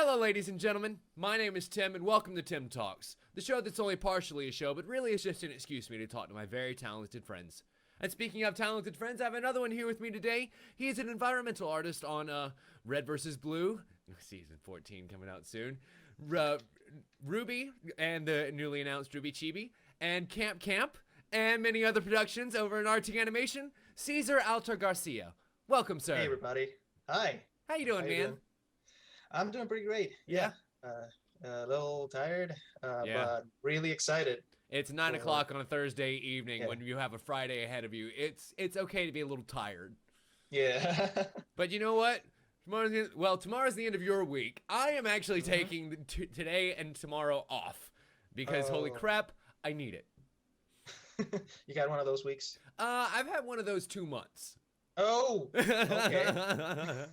Hello, ladies and gentlemen. My name is Tim, and welcome to Tim Talks, the show that's only partially a show, but really is just an excuse for me to talk to my very talented friends. And speaking of talented friends, I have another one here with me today. He is an environmental artist on Red vs. Blue, season 14 coming out soon, RWBY, and the newly announced RWBY Chibi, and Camp, and many other productions over in RT Animation, Cesar Altagracia. Welcome, sir. Hey, everybody. Hi. How you doing, man? I'm doing pretty great. Yeah. A little tired, but really excited. It's 9 o'clock on a Thursday evening when you have a Friday ahead of you. It's okay to be a little tired. Yeah. But you know what? Tomorrow's the end of your week. I am actually taking today and tomorrow off because holy crap, I need it. You got one of those weeks? I've had one of those 2 months. Oh, okay.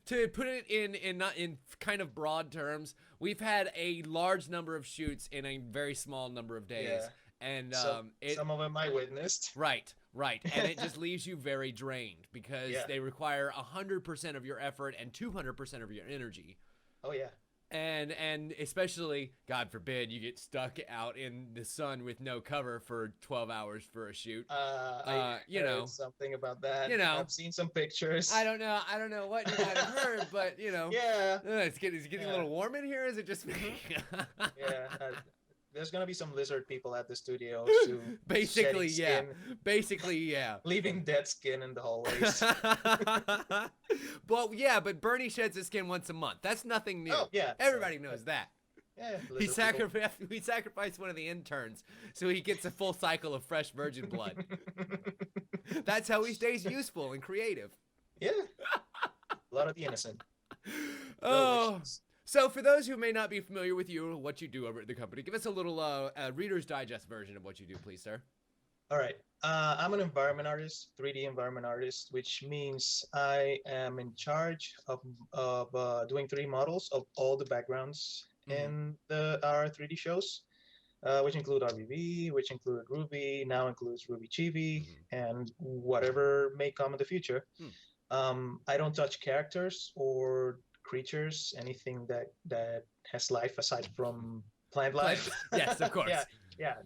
To put it in kind of broad terms, we've had a large number of shoots in a very small number of days, and some of them I witnessed. Right, and it just leaves you very drained because they require 100% of your effort and 200% of your energy. Oh yeah. And especially, God forbid, you get stuck out in the sun with no cover for 12 hours for a shoot. I heard something about that. I've seen some pictures. I don't know what you might have heard, but Yeah. Is it getting a little warm in here? Is it just me? Yeah. There's gonna be some lizard people at the studio. Basically, yeah. Leaving dead skin in the hallways. But Bernie sheds his skin once a month. That's nothing new. Oh, yeah. Everybody knows that. Yeah. We sacrificed one of the interns so he gets a full cycle of fresh virgin blood. That's how he stays useful and creative. Yeah. A lot of the innocent. Oh. So for those who may not be familiar with you or what you do over at the company, give us a little Reader's Digest version of what you do, please, sir. All right. I'm an environment artist, 3D environment artist, which means I am in charge of doing 3D models of all the backgrounds in our 3D shows, which include RWBY, which include RWBY, now includes RWBY Chibi, and whatever may come in the future. I don't touch characters or creatures, anything that has life aside from plant life. Yes, of course. Yeah.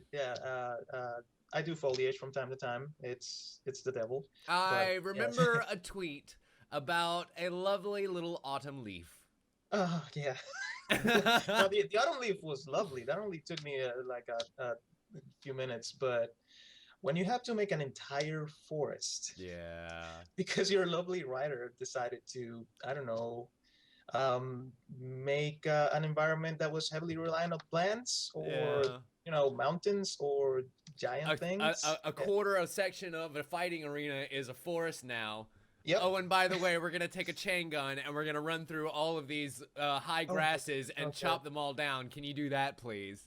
I do foliage from time to time. It's the devil. I remember a tweet about a lovely little autumn leaf. Oh yeah. No, the autumn leaf was lovely. That only took me a few minutes, but when you have to make an entire forest, because your lovely writer decided to, I don't know, make an environment that was heavily reliant on plants or mountains or giant things. A quarter a section of a fighting arena is a forest now. Yep. Oh, and by the way, we're gonna take a chain gun and we're gonna run through all of these high grasses and chop them all down. Can you do that, please?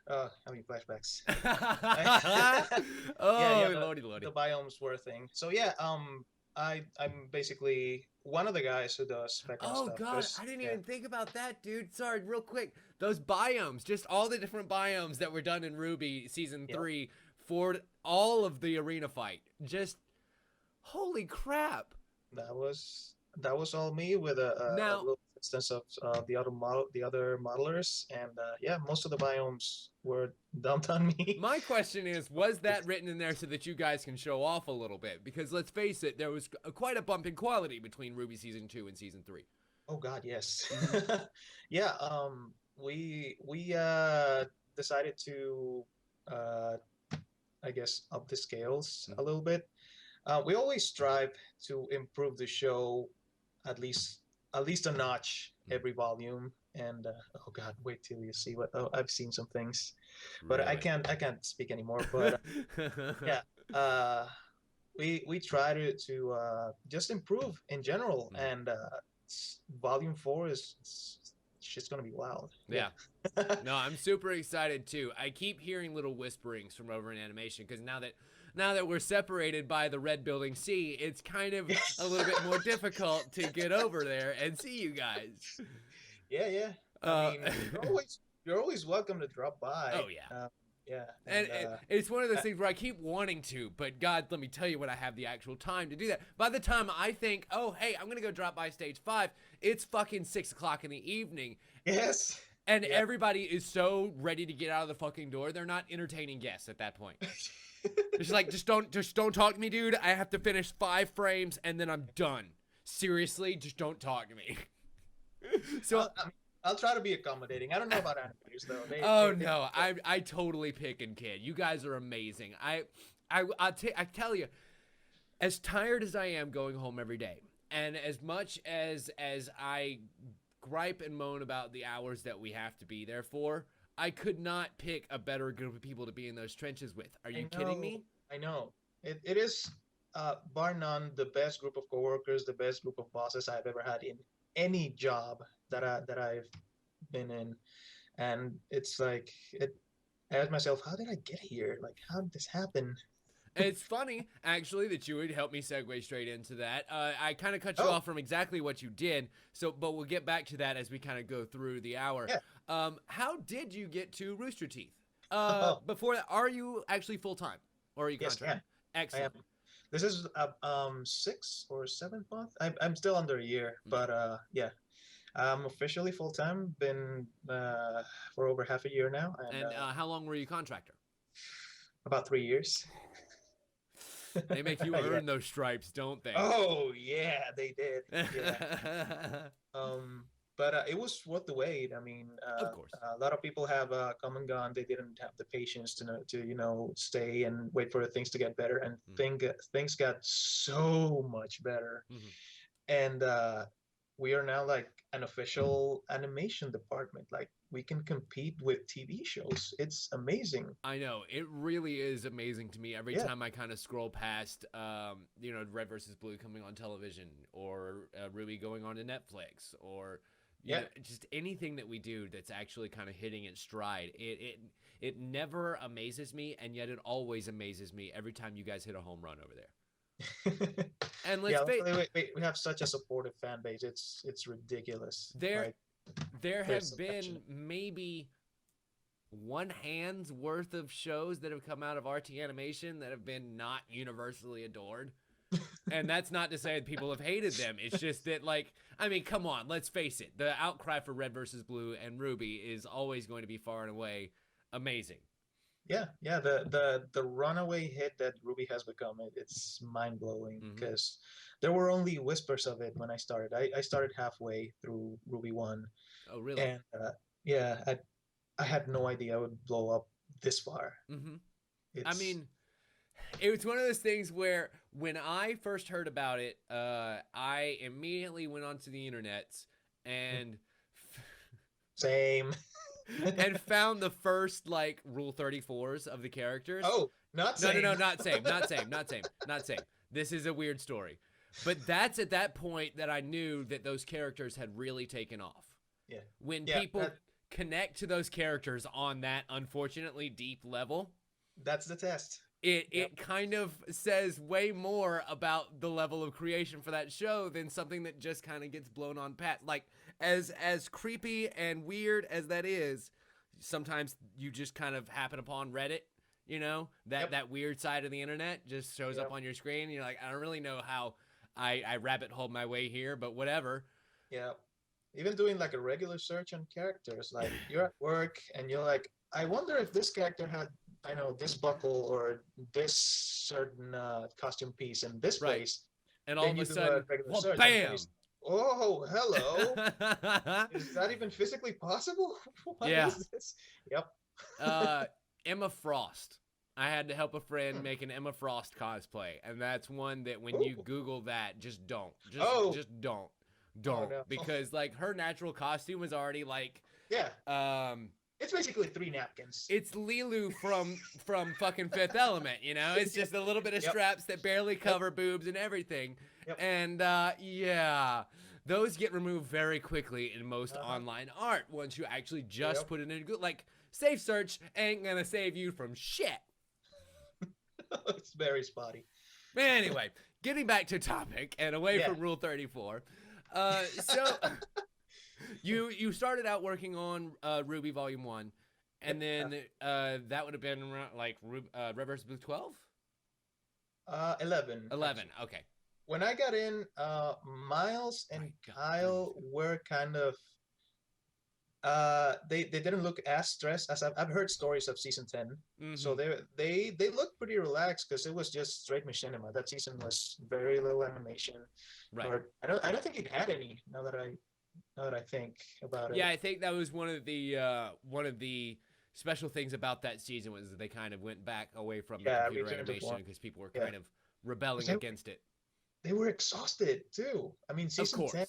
Having flashbacks. Lordy. The biomes were a thing. So I'm basically one of the guys who does background stuff. Oh god, I didn't even think about that, dude. Sorry, real quick. Those biomes, just all the different biomes that were done in RWBY Season 3 for all of the arena fight. Just, holy crap. That was all me with a little instance of the other modelers, and most of the biomes were dumped on me. My question is, was that written in there so that you guys can show off a little bit? Because let's face it, there was quite a bump in quality between RWBY Season 2 and Season 3. Oh god, yes. We decided to I guess up the scales a little bit. We always strive to improve the show at least a notch every volume, and oh god, wait till you see what I've seen some things, but really? I can't speak anymore, but we try to just improve in general, and volume 4 is just gonna be wild. No, I'm super excited too. I keep hearing little whisperings from over in animation because now that we're separated by the red building C, it's kind of a little bit more difficult to get over there and see you guys. Yeah. I mean, you're always welcome to drop by. Oh yeah. Yeah, And it's one of those things where I keep wanting to, but God, let me tell you when I have the actual time to do that. By the time I think, oh, hey, I'm going to go drop by stage 5, it's fucking 6 o'clock in the evening. yes. And Yeah. everybody is so ready to get out of the fucking door, they're not entertaining guests at that point. It's like, just don't talk to me, dude. I have to finish 5 frames and then I'm done. Seriously, just don't talk to me. So I'll try to be accommodating. I don't know about animators though. No, I totally pick and kid. You guys are amazing. I tell you, as tired as I am going home every day, and as much as I gripe and moan about the hours that we have to be there for, I could not pick a better group of people to be in those trenches with. Are you kidding me? I know. It is, bar none, the best group of coworkers, the best group of bosses I've ever had in any job that I've been in. And it's like, I ask myself, how did I get here? Like, how did this happen? It's funny, actually, that you would help me segue straight into that. I kind of cut you off from exactly what you did, but we'll get back to that as we kind of go through the hour. Yeah. How did you get to Rooster Teeth? Before that, are you actually full-time? Or are you contract? Excellent. I am. This is 6th or 7th month. I'm still under a year, but yeah. I'm officially full-time, been for over half a year now. And how long were you contractor? About 3 years. They make you earn those stripes, don't they? Oh yeah, they did. Yeah. But it was worth the wait. I mean, of course, a lot of people have come and gone. They didn't have the patience to stay and wait for things to get better. And things got so much better. And we are now like an official animation department. Like, we can compete with TV shows. It's amazing. I know, it really is amazing to me every time I kind of scroll past, Red versus Blue coming on television, or RWBY going on to Netflix, or you know, just anything that we do that's actually kind of hitting its stride. It never amazes me, and yet it always amazes me every time you guys hit a home run over there. And let's we have such a supportive fan base. It's ridiculous. There have been maybe one hand's worth of shows that have come out of RT Animation that have been not universally adored. And that's not to say that people have hated them. It's just that, like, I mean, come on, let's face it. The outcry for Red versus Blue and RWBY is always going to be far and away amazing. Yeah. The runaway hit that RWBY has become, it's mind-blowing, because there were only whispers of it when I started. I started halfway through RWBY 1. Oh, really? And I had no idea I would blow up this far. I mean, it was one of those things where when I first heard about it, I immediately went onto the internet and same. and found the first, like, Rule 34s of the characters. Oh, not same. No, not same. This is a weird story. But that's at that point that I knew that those characters had really taken off. Yeah. When people connect to those characters on that unfortunately deep level, that's the test. It kind of says way more about the level of creation for that show than something that just kind of gets blown on pat. Like, as creepy and weird as that is, sometimes you just kind of happen upon Reddit, that weird side of the internet just shows up on your screen. And you're like, I don't really know how I rabbit hole my way here, but whatever. Yeah. Even doing like a regular search on characters, like you're at work and you're like, I wonder if this character had, I know, this buckle or this certain costume piece in this place. And all of a sudden, bam! Oh, hello. Is that even physically possible? What is this? Yep. Emma Frost. I had to help a friend make an Emma Frost cosplay, and that's one that when you Google that, just don't. Just don't. Don't. Oh, no. Because, like, her natural costume was already, like... Yeah. It's basically 3 napkins. It's Lilu from fucking Fifth Element, It's just a little bit of straps that barely cover boobs and everything. Yep. And, those get removed very quickly in most online art once you actually just put it in Google. Like, safe search ain't gonna save you from shit. It's very spotty. Anyway, getting back to topic and away from Rule 34. So... You started out working on RWBY Volume 1, And then that would have been around, like Red vs. Blue 12? 11. 11, actually. okay. When I got in, Miles and Right, God, Kyle were kind of they didn't look as stressed as I've heard stories of season 10. So they looked pretty relaxed because it was just straight machinima. That season was very little animation. Right. Or I don't think it had any now that I think about it. Yeah, I think that was one of the special things about that season was that they kind of went back away from the computer animation because people were kind of rebelling against it. They were exhausted too. I mean, season 10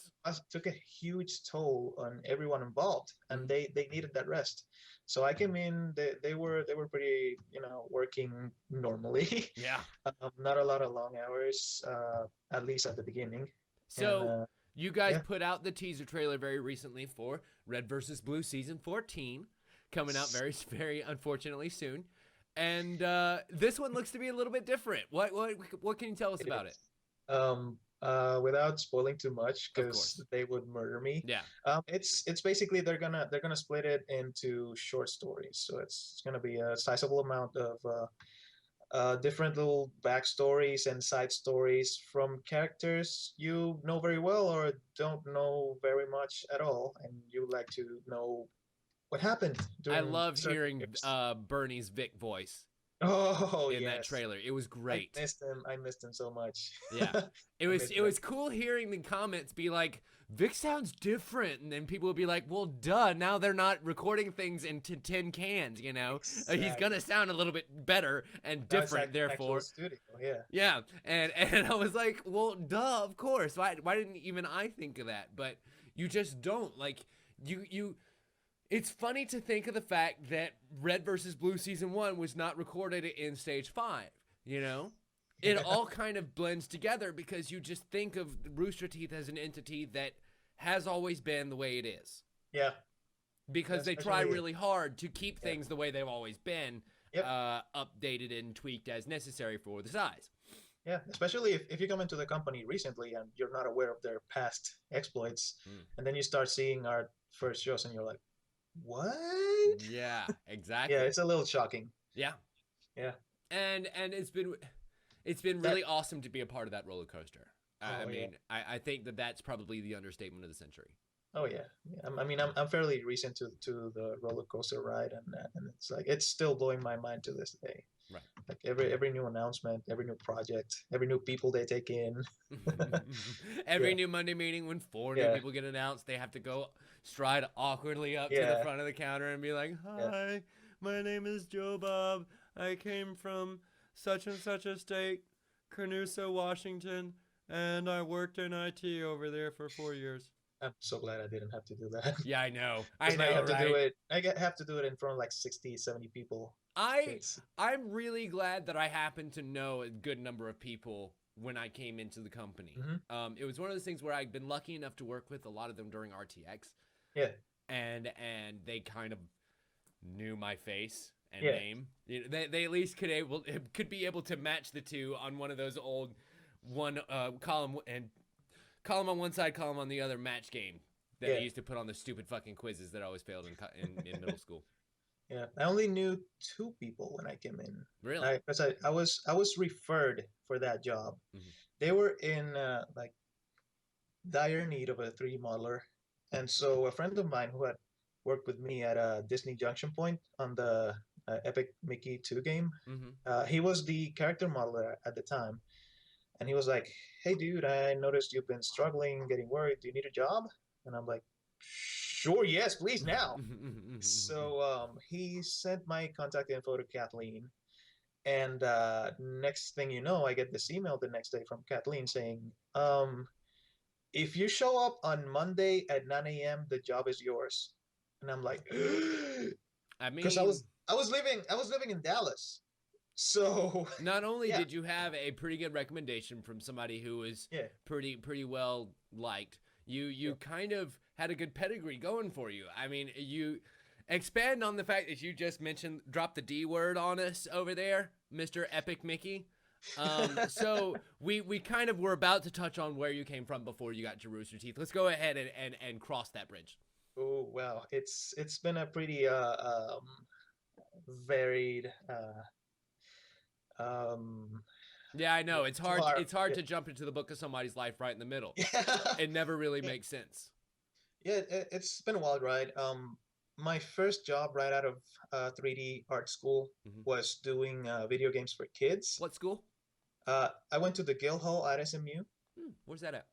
took a huge toll on everyone involved, and they needed that rest. So I came in. They were pretty, working normally. Yeah. Not a lot of long hours, at least at the beginning. So you guys put out the teaser trailer very recently for Red vs. Blue season 14, coming out very, very unfortunately soon, and this one looks to be a little bit different. What can you tell us about it? Without spoiling too much, because they would murder me. Yeah. It's basically they're gonna split it into short stories, so it's gonna be a sizable amount of different little backstories and side stories from characters you know very well or don't know very much at all, and you like to know what happened. I love hearing Bernie's Vic voice. In that trailer, it was great. I missed him so much. Yeah, it was cool hearing the comments be like, Vic sounds different, and then people would be like, well, duh, now they're not recording things into tin cans, Exactly. He's gonna sound a little bit better and different, therefore. Studio, yeah, and I was like, well, duh, of course. Why didn't even I think of that? But you just don't like you. It's funny to think of the fact that Red vs. Blue Season 1 was not recorded in Stage 5, It all kind of blends together because you just think of Rooster Teeth as an entity that has always been the way it is. Yeah. Because they try really hard to keep things the way they've always been, updated and tweaked as necessary for the size. Yeah, especially if you come into the company recently and you're not aware of their past exploits, and then you start seeing our first shows and you're like, what? Yeah, exactly. Yeah, it's a little shocking. Yeah. And it's been really awesome to be a part of that roller coaster. I think that's probably the understatement of the century. Oh yeah. I mean, I'm fairly recent to the roller coaster ride, and it's like it's still blowing my mind to this day. Right. Like every new announcement, every new project, every new people they take in. Every new Monday meeting when 4 new people get announced, they have to go stride awkwardly up to the front of the counter and be like, hi, my name is Joe Bob. I came from such and such a state, Canusa, Washington, and I worked in IT over there for 4 years. I'm so glad I didn't have to do that. Yeah, I know. I have to do it. I have to do it in front of like 60, 70 people. I'm really glad that I happened to know a good number of people when I came into the company. It was one of those things where I'd been lucky enough to work with a lot of them during RTX. Yeah. And they kind of knew my face and name. They at least could be able to match the two on one of those old column on one side, column on the other match game that they used to put on the stupid fucking quizzes that always failed in middle school. Yeah, I only knew 2 people when I came in. Really? Because I was referred for that job. They were in like dire need of a 3D modeler, and so a friend of mine who had worked with me at Disney Junction Point on the Epic Mickey 2 game, he was the character modeler at the time, and he was like, "Hey, dude, I noticed you've been struggling, getting worried. Do you need a job?" And I'm like, "Sure, yes, please, now." So he sent my contact info to Kathleen, and next thing you know, I get this email the next day from Kathleen saying, "If you show up on Monday at 9 a.m., the job is yours." And I'm like, I mean, because I was living in Dallas. So not only did you have a pretty good recommendation from somebody who was pretty well liked, you kind of had a good pedigree going for you. I mean, you expand on the fact that you just dropped the D word on us over there, Mr. Epic Mickey. So we kind of were about to touch on where you came from before you got to Rooster Teeth. Let's go ahead and cross that bridge. Oh, well, it's been a pretty varied. Um, Yeah, I know. It's too hard. hard. It's hard to jump into the book of somebody's life right in the middle. Yeah. It never really Yeah, makes sense. yeah, it's been a wild ride. My first job right out of 3D art school Hmm. was doing video games for kids. What school? I went to the Guildhall at SMU. Where's that at?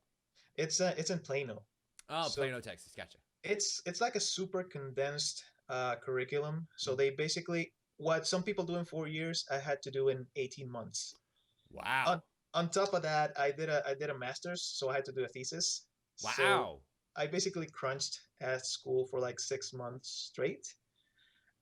It's in Plano. Oh, So Plano, Texas. Gotcha. it's like a super condensed curriculum. So Mhm. they basically what some people do in 4 years, I had to do in 18 months. On Wow. on top of that, I did a master's, so I had to do a thesis. So Wow. I basically crunched at school for like 6 months straight.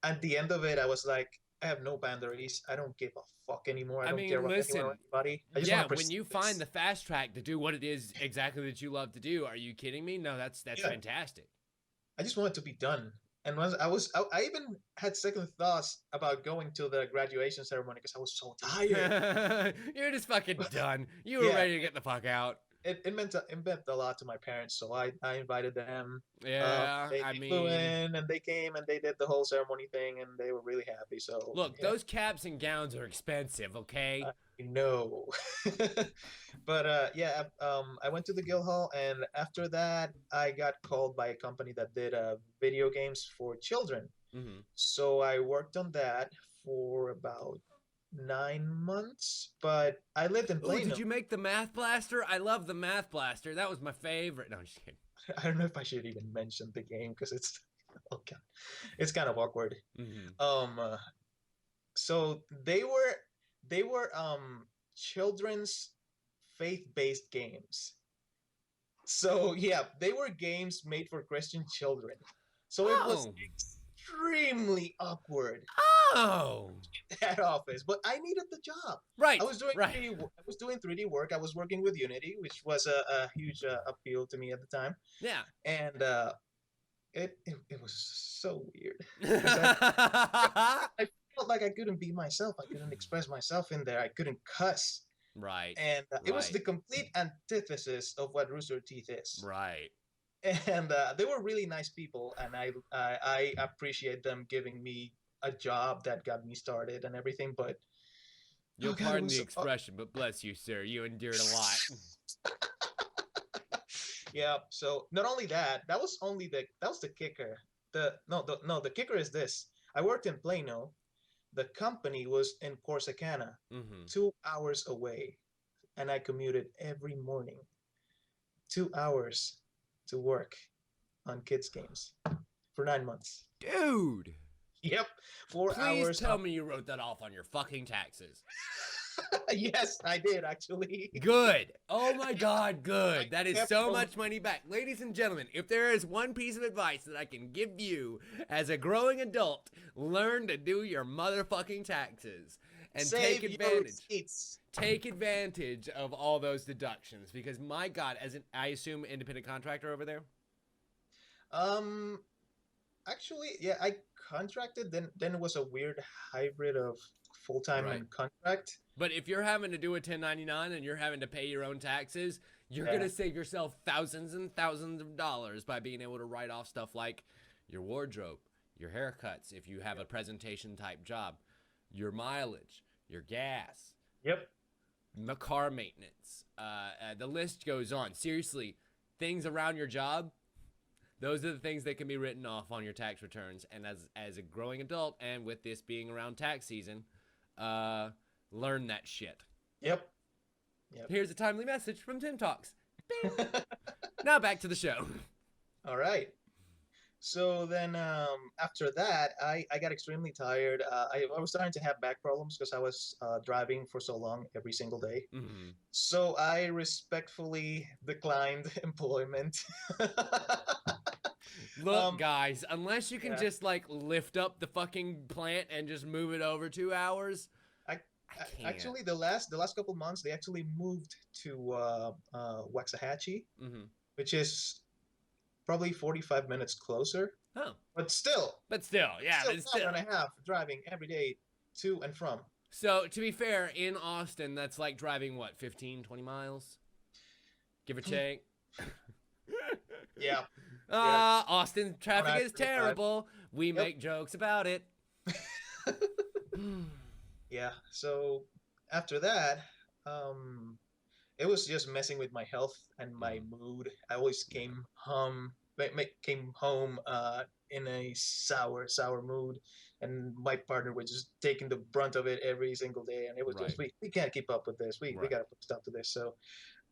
At the end of it, I was like, I have no boundaries. I don't give a fuck anymore. I I don't care mean, about anyone or listen. anybody. I just Yeah, want to when pursue you find this. the fast track to do what it is exactly that you love to do, are you kidding me? No, that's Yeah, fantastic. I just want it to be done. And once I even had second thoughts about going to the graduation ceremony because I was so tired. You're just fucking done. You were Yeah, ready to get the fuck out. it meant a lot to my parents, so I invited them. Yeah, They I they flew mean, in and they came and they did the whole ceremony thing and they were really happy. So look, yeah, those caps and gowns are expensive, okay? I know. But yeah, I went to the Guildhall and after that I got called by a company that did video games for children. Mm-hmm. So I worked on that for about 9 months, but I lived in Oh, did Plano. you make the Math Blaster? I love the Math Blaster. That was my favorite. No, I'm just kidding. I don't know if I should even mention the game because it's okay. It's kind of awkward. Mm-hmm. Um, uh, so they were children's faith-based games. So yeah, they were games made for Christian children. So it was Oh. extremely awkward Oh. in that office, but I needed the job. Right. I was doing Right. 3D. I was doing 3D work. I was working with Unity, which was a huge appeal to me at the time, Yeah. and it was so weird because I felt like I couldn't be myself. I couldn't express myself in there. I couldn't cuss, Right. and it was Right. the complete antithesis of what Rooster Teeth is. Right. And they were really nice people, and I appreciate them giving me a job that got me started and everything. But You'll oh god, it pardon was the so, expression, but bless you, sir. You endured a lot. yeah. So not only that, that was the kicker. The kicker is this. I worked in Plano. The company was in Corsicana, Mm-hmm. 2 hours away, and I commuted every morning, 2 hours to work on kids games for 9 months. Dude, Yep, four please hours. tell me you wrote that off on your fucking taxes. Yes, I did actually. Good. Oh my God, good. I That is kept so on- much money back. Ladies and gentlemen, if there is one piece of advice that I can give you as a growing adult, learn to do your motherfucking taxes and Save take your advantage. receipts. Take advantage of all those deductions because my God, as an I assume independent contractor over there. Um, Actually, yeah, I contracted. Then it was a weird hybrid of full time Right. and contract. But if you're having to do a 1099 and you're having to pay your own taxes, you're Yeah. going to save yourself thousands and thousands of dollars by being able to write off stuff like your wardrobe, your haircuts, if you have a presentation type job, your mileage, your gas, Yep. the car maintenance. The list goes on. Seriously, things around your job, those are the things that can be written off on your tax returns. And as a growing adult, and with this being around tax season, learn that shit. Yep. Here's a timely message from Tim Talks. Bing. Now back to the show. All right. So then after that, I got extremely tired. I was starting to have back problems because I was driving for so long every single day. Mm-hmm. So I respectfully declined employment. Look, guys, unless you can yeah. just like lift up the fucking plant and just move it over 2 hours, I can't. Actually, the last couple months, they actually moved to Waxahachie, Mm-hmm. which is probably 45 minutes closer. Oh, But still, yeah, still but still. 1.5 driving every day to and from. So, to be fair, in Austin, that's like driving, what, 15, 20 miles? Give or take. Yeah. Austin traffic is 1.5. terrible. We make jokes about it. Yeah. So after that, um, it was just messing with my health and my Mm, mood. I always came home in a sour mood, and my partner was just taking the brunt of it every single day. And it was just right, we can't keep up with this. We right. got to put stop to this. So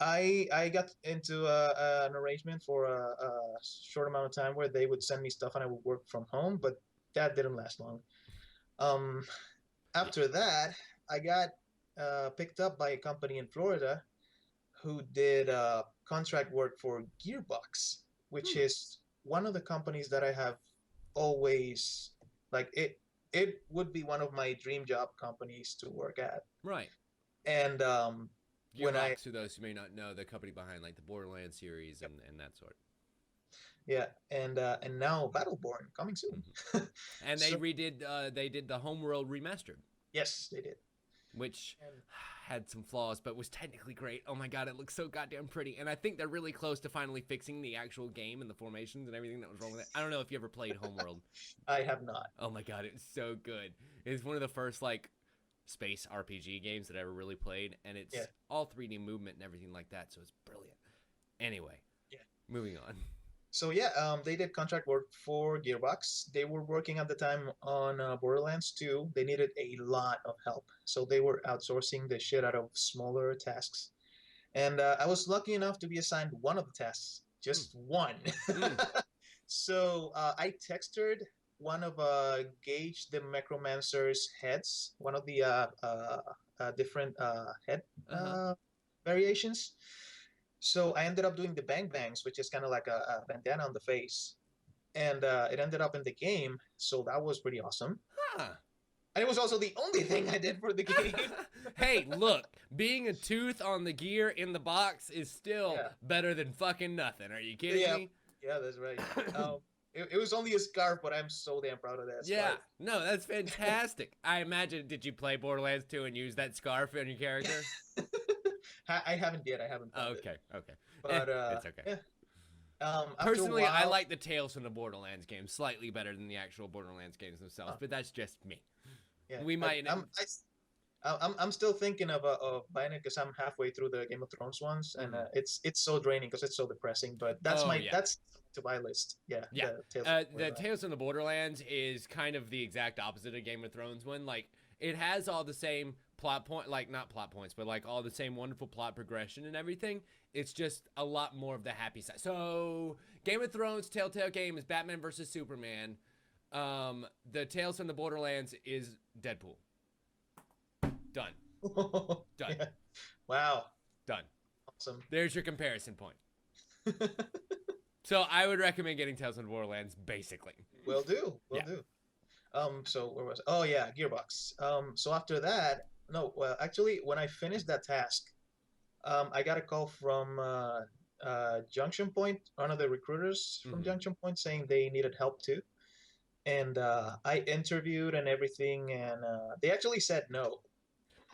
I got into an arrangement for a short amount of time where they would send me stuff and I would work from home, but that didn't last long. Um, Yeah. After that, I got picked up by a company in Florida who did contract work for Gearbox, which Hmm. is one of the companies that I have always like it. It would be one of my dream job companies to work at. Right. And when I Gearbox, for those who may not know, the company behind like the Borderlands series and that sort. yeah, and now Battleborn coming soon. Hmm. And So they did the Homeworld remastered, yes, they did. which And had some flaws, but was technically great. Oh my god, it looks so goddamn pretty. And I think they're really close to finally fixing the actual game and the formations and everything that was wrong with it. I don't know if you ever played Homeworld. I have not. Oh my god, it's so good. It's one of the first like space RPG games that I ever really played, and Yeah, it's all 3D movement and everything like that, so it's brilliant. Anyway, yeah. moving on. So yeah, they did contract work for Gearbox. They were working at the time on Borderlands 2. They needed a lot of help, so they were outsourcing the shit out of smaller tasks. And I was lucky enough to be assigned one of the tasks, Mm, just one. mm, So I textured one of Gage the Necromancer's heads, one of the different head uh-huh. variations. So I ended up doing the bang bangs, which is kind of like a bandana on the face, and it ended up in the game. So that was pretty awesome. Huh. And it was also the only thing I did for the game. Hey, look, being a tooth on the gear in the box is still Yeah, better than fucking nothing. Are you kidding yeah, me? yeah. That's right. It was only a scarf, but I'm so damn proud of that Yeah, scarf. no, that's fantastic. I imagine, did you play Borderlands 2 and use that scarf on your character? I haven't yet. I haven't found it. Okay, okay. But It's okay. yeah. After a Personally, I while, like the Tales from the Borderlands games slightly better than the actual Borderlands games themselves, uh, but that's just me. yeah, We might. I'm still thinking of buying it because I'm halfway through the Game of Thrones ones, and Mhm. it's so draining because it's so depressing. But Oh yeah, that's to buy list. Yeah, yeah. the Tales of The Borderlands. Tales from the Borderlands is kind of the exact opposite of Game of Thrones one. Like it has all the same plot point, like not plot points, but like all the same wonderful plot progression and everything. It's just a lot more of the happy side. So Game of Thrones Telltale game is Batman versus Superman. The Tales from the Borderlands is Deadpool. Done. Done. Yeah. Wow. Done. Awesome. There's your comparison point. So I would recommend getting Tales from the Borderlands, basically. Will do. Will Yeah. do. So where was Oh yeah, Gearbox. So after that, no, well, actually, when I finished that task, I got a call from Junction Point, one of the recruiters from Mm-hmm. Junction Point, saying they needed help too. And I interviewed and everything, and they actually said no.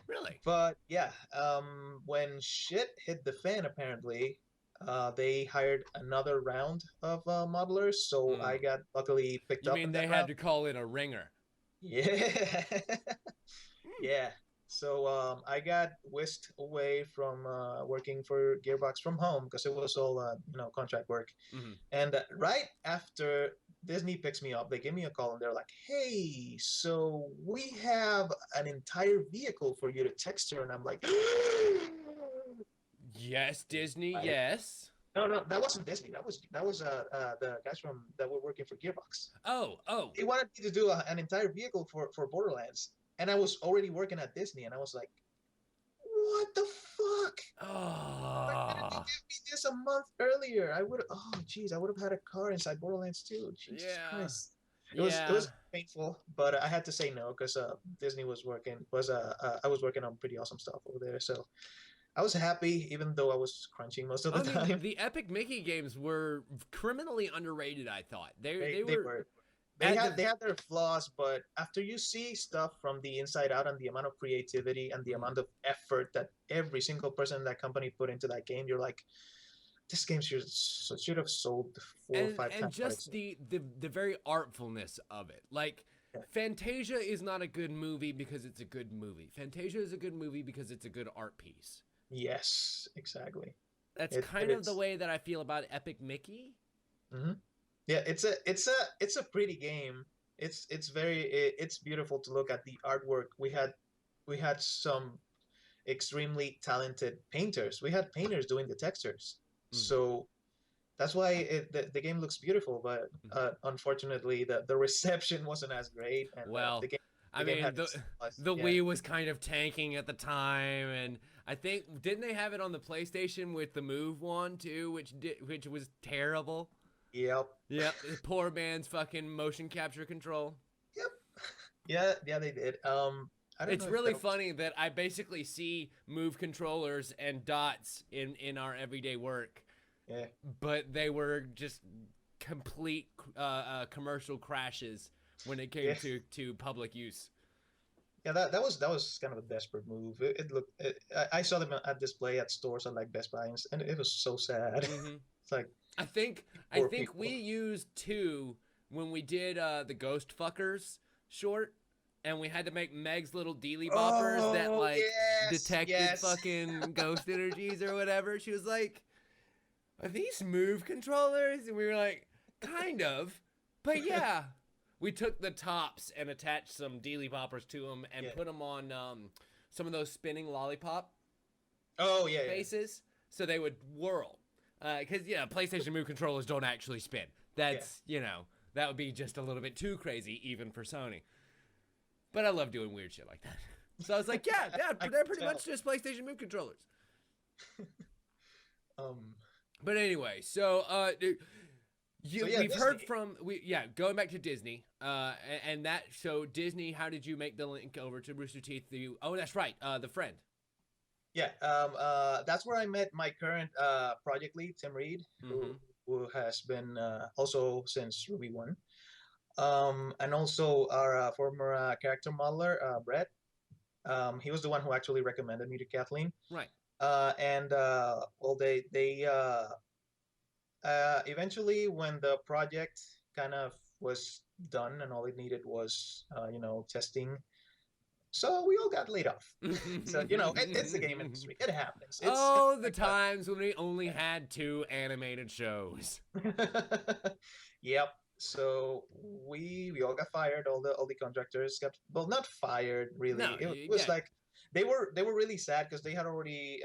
Really? But yeah, when shit hit the fan, apparently, they hired another round of modelers, so I Mm. got luckily picked You up mean in they that had round. to call in a ringer? Yeah. Mm. Yeah. So I got whisked away from working for Gearbox from home because it was all contract work. Mm-hmm. And right after Disney picks me up, they give me a call and they're like, "Hey, so we have an entire vehicle for you to texture," and I'm like, Yes, Disney. "Right? Yes. No, no, that wasn't Disney. That was the guys from that were working for Gearbox. Oh, oh. They wanted me to do an entire vehicle for Borderlands, and I was already working at Disney, and I was like, what the fuck? Why didn't you Oh. give me this a month earlier? I would. Oh, geez, I would have had a car inside Borderlands too. Jesus Yeah. Christ. It Yeah. was painful, but I had to say no because Disney I was working on pretty awesome stuff over there, so I was happy even though I was crunching most of the I mean, time. the Epic Mickey games were criminally underrated. I thought they They were were at the. they had their flaws, but after you see stuff from the inside out and the amount of creativity and the Mhm. amount of effort that every single person in that company put into that game, you're like, this game should have sold four or five And times by just itself. the very artfulness of it. Like Fantasia is not a good movie because it's a good movie. Fantasia is a good movie because it's a good art piece. Yes, exactly. That's kind of the way that I feel about Epic Mickey. Mm-hmm. Yeah, it's a pretty game. It's beautiful to look at the artwork. We had some extremely talented painters. We had painters doing the textures. Mm-hmm. So that's why the game looks beautiful, but unfortunately the reception wasn't as great, and Well, the game I game mean, had the Wii was kind of tanking at the time, and I think didn't they have it on the PlayStation with the Move one too, which was terrible. Yep. Yep, poor man's fucking motion capture control. Yep. Yeah, they did. I don't It's know really funny that I basically see Move controllers and dots in our everyday work. Yeah. But they were just complete commercial crashes when it came to public use. Yeah, that was kind of a desperate move. It looked. I saw them at display at stores like Best Buy, and it was so sad. Mm-hmm. It's like I think people. we used 2 when we did the Ghost Fuckers short, and we had to make Meg's little dealy boppers that like detected fucking ghost energies or whatever. She was like, "Are these Move controllers?" And we were like, "Kind of, but yeah." We took the tops and attached some dealy boppers to them and put them on some of those spinning lollipop bases so they would whirl. Because, PlayStation Move controllers don't actually spin. That's, that would be just a little bit too crazy even for Sony. But I love doing weird shit like that. So I was like, they're pretty much just PlayStation Move controllers. But anyway, so we've heard from going back to Disney, and that so Disney. How did you make the link over to Rooster Teeth? That's right, the friend. Yeah, that's where I met my current project lead, Tim Reed, who has been also since RWBY 1, and also our former character modeler, Brett. He was the one who actually recommended me to Kathleen. Right. They eventually, when the project kind of was done and all it needed was, testing, so we all got laid off. So, it's the game industry. It happens. The times when we only had 2 animated shows. Yep. So we all got fired. All the contractors got, well, not fired really. No, it was like they were really sad because they had already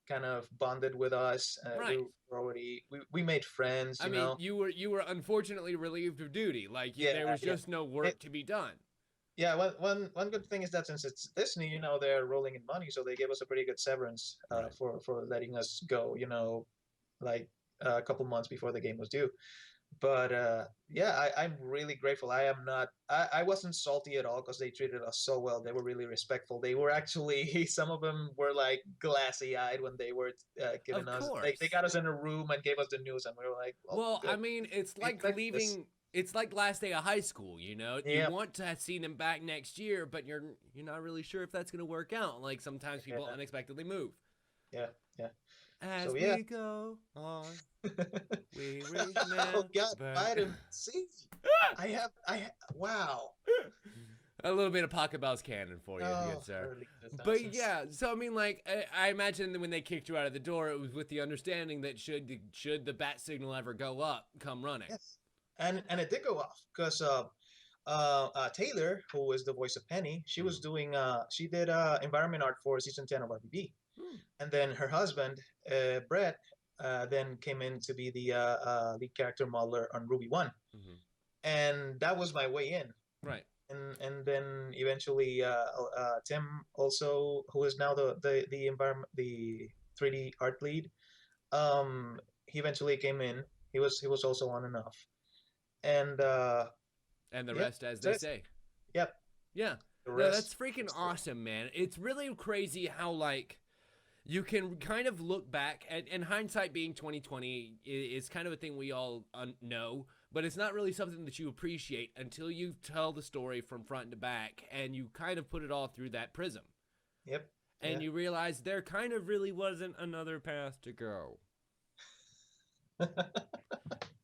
kind of bonded with us. Right. We made friends. I mean, you were unfortunately relieved of duty. Like there was just no work to be done. Yeah, one good thing is that since it's Disney, they're rolling in money, so they gave us a pretty good severance for letting us go. Like a couple months before the game was due. But I'm really grateful. I wasn't salty at all because they treated us so well. They were really respectful. They were actually, some of them were like glassy eyed when they were giving us. They got us in a room and gave us the news, and we were like, well, I mean, it's like leaving. It's like last day of high school, You want to see them back next year, but you're not really sure if that's going to work out. Like sometimes people unexpectedly move. Yeah. As we go on, we reach now. Oh God, vitamin C. Wow. A little bit of Pocket Bells canon for you, good sir. But yeah, so I mean, like, I imagine that when they kicked you out of the door, it was with the understanding that should the bat signal ever go up, come running. Yes, and it did go off because Taylor, who is the voice of Penny, she was doing she did environment art for season 10 of RWBY. And then her husband, Brett, then came in to be the lead character modeler on RWBY 1. And that was my way in. Right. And then eventually Tim also, who is now the environment, the 3D art lead, he eventually came in. He was also on and off. And the rest, as they say. Yep. Yeah. No, that's freaking awesome, man. It's really crazy how, like, you can kind of look back, and hindsight being 2020 is kind of a thing we all know, but it's not really something that you appreciate until you tell the story from front to back, and you kind of put it all through that prism. Yep. And you realize there kind of really wasn't another path to go.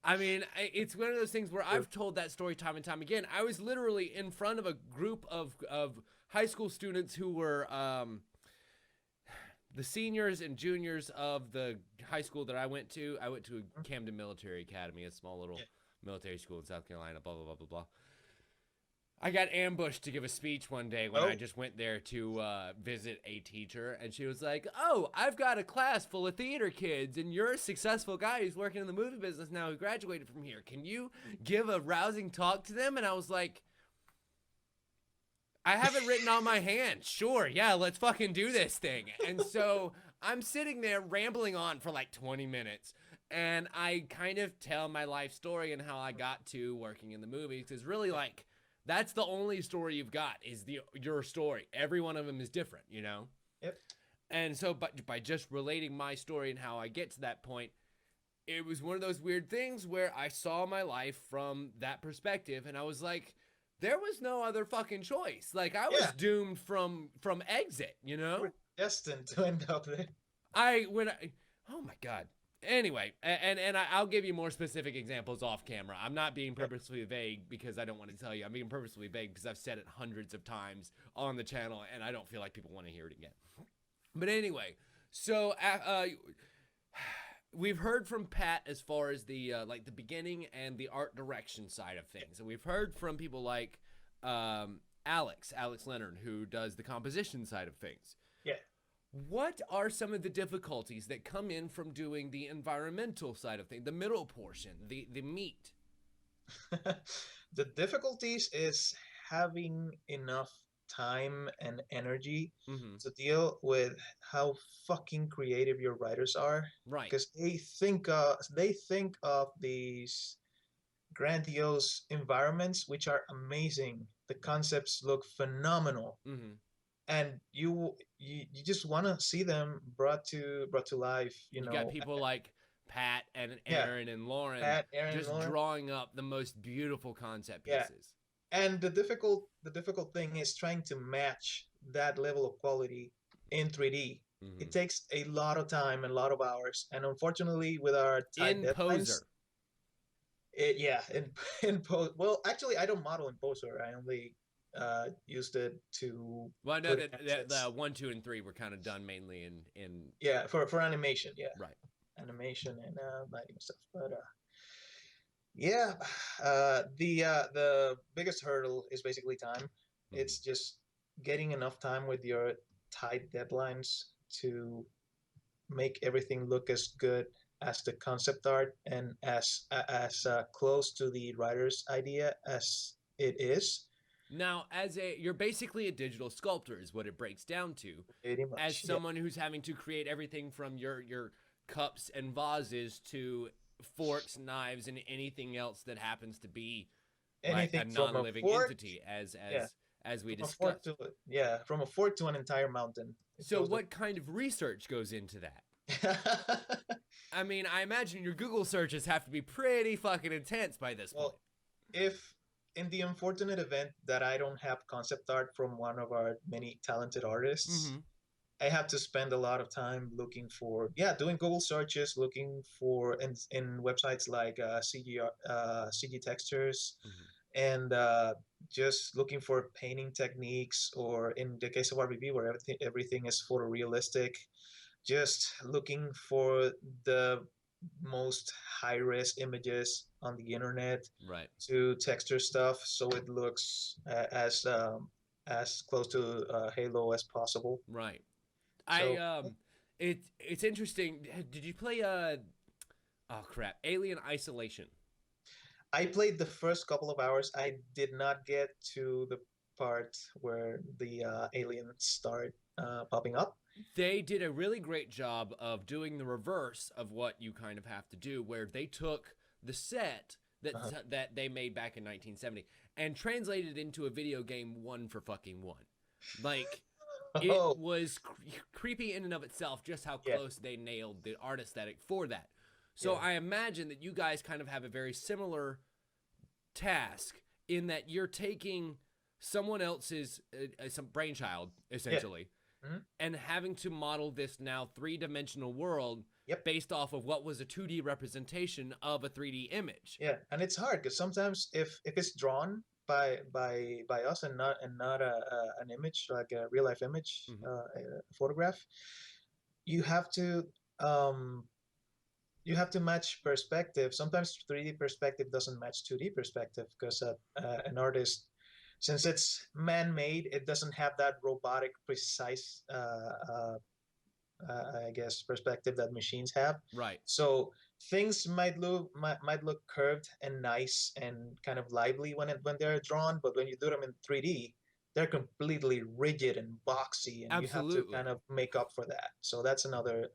I mean, it's one of those things where I've told that story time and time again. I was literally in front of a group of high school students who were the seniors and juniors of the high school that I went to. I went to a Camden Military Academy, a small little military school in South Carolina, blah, blah, blah, blah, blah. I got ambushed to give a speech one day when I just went there to visit a teacher, and she was like, "Oh, I've got a class full of theater kids, and you're a successful guy who's working in the movie business now who graduated from here. Can you give a rousing talk to them?" And I was like, I have it written on my hand. Sure, yeah, let's fucking do this thing. And so I'm sitting there rambling on for like 20 minutes, and I kind of tell my life story and how I got to working in the movies, because really, like, that's the only story you've got is your story. Every one of them is different, you know? Yep. And so by just relating my story and how I get to that point, it was one of those weird things where I saw my life from that perspective, and I was like, there was no other fucking choice. Like, I was doomed from exit, you know? We're destined to end up there. Oh my God. Anyway, and I'll give you more specific examples off camera. I'm not being purposefully vague because I don't want to tell you. I'm being purposefully vague because I've said it hundreds of times on the channel, and I don't feel like people want to hear it again. But anyway, so we've heard from Pat as far as the like the beginning and the art direction side of things, and we've heard from people like Alex Leonard, who does the composition side of things. Yeah. What are some of the difficulties that come in from doing the environmental side of things, the middle portion, the meat? The difficulties is having enough time and energy to deal with how fucking creative your writers are. Right. Because they think of these grandiose environments which are amazing. The concepts look phenomenal. And you just want to see them brought to life. You know, got people like Pat and Aaron and Lauren just drawing up the most beautiful concept pieces. And the difficult thing is trying to match that level of quality in 3D. It takes a lot of time and a lot of hours. And unfortunately, with our tight deadlines, well, actually, I don't model in Poser. I only used it to the 1, 2, and 3 were kind of done mainly in for animation, right, animation and lighting stuff. But the biggest hurdle is basically time. It's just getting enough time with your tight deadlines to make everything look as good as the concept art and as close to the writer's idea as it is. Now, you're basically a digital sculptor is what it breaks down to. Pretty much, as someone who's having to create everything from your cups and vases to forks, knives, and anything else that happens to be like a non-living entity, as we discussed. From a fort to an entire mountain. So what kind of research goes into that? I mean, I imagine your Google searches have to be pretty fucking intense by this point. If in the unfortunate event that I don't have concept art from one of our many talented artists, I have to spend a lot of time looking for, doing Google searches, looking for in websites like CG Textures, and just looking for painting techniques, or in the case of RWBY, where everything is photorealistic, just looking for the most high-res images on the internet, right, to texture stuff so it looks as close to Halo as possible. Right. So, it's interesting. Did you play Alien Isolation? I played the first couple of hours. I did not get to the part where the aliens start popping up. They did a really great job of doing the reverse of what you kind of have to do, where they took the set that they made back in 1970 and translated it into a video game 1 for fucking 1. Like, it was creepy in and of itself, just how close they nailed the art aesthetic for that. So I imagine that you guys kind of have a very similar task in that you're taking someone else's some brainchild, essentially, and having to model this now 3-dimensional world Yep. based off of what was a 2D representation of a 3D image. Yeah, and it's hard because sometimes if it's drawn by us and not an image like a real life image, a photograph, you have to um, you have to match perspective. Sometimes 3D perspective doesn't match 2D perspective because an artist, since it's man-made, it doesn't have that robotic, precise, I guess, perspective that machines have. Right. So things might look curved and nice and kind of lively when they're drawn, but when you do them in 3D, they're completely rigid and boxy, and you have to Absolutely. kind of make up for that. So that's another